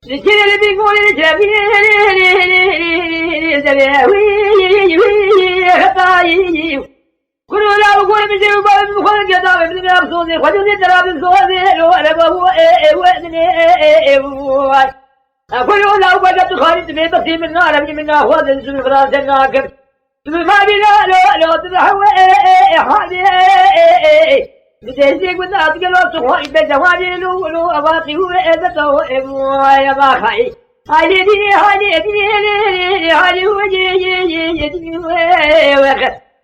لكن بيقول الجميل كل لا أقول بيجي وبعد خلق جدار من أبصوني خدني ترى بصوني لو أنا بهو وأني كل لا أقول خالد من بسيم من نار من نهوض من فراس الناقب ما بينا لو تدحوا حالي بتهزيق والناس قالوا صحوي بجواني لو أباقي هو أبتو يا باخي هاي وجهي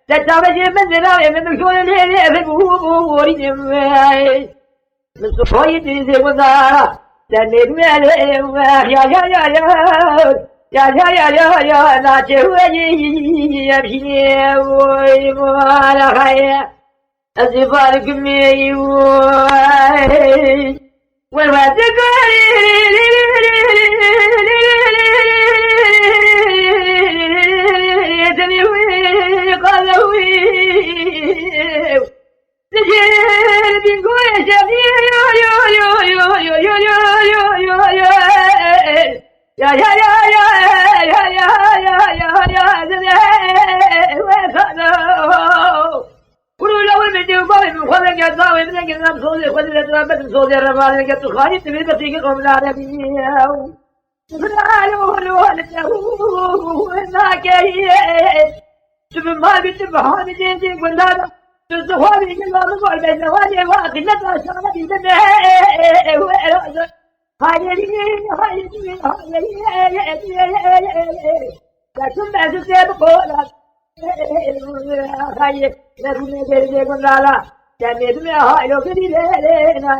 تتابع من ذراعي من شون الليل في بوري من صحوي تنزل وزارة تنين يا ناتي يمشي ويمالا خير أزفارك مي والوادك ما بتبهاني دين قندانا تزهوني من الله مقول بين وادي واقي لا تشغل بي من لكن ما تسيبقوا هاي نرمي جري قندالا جاني دمي هاي لو كدي لينا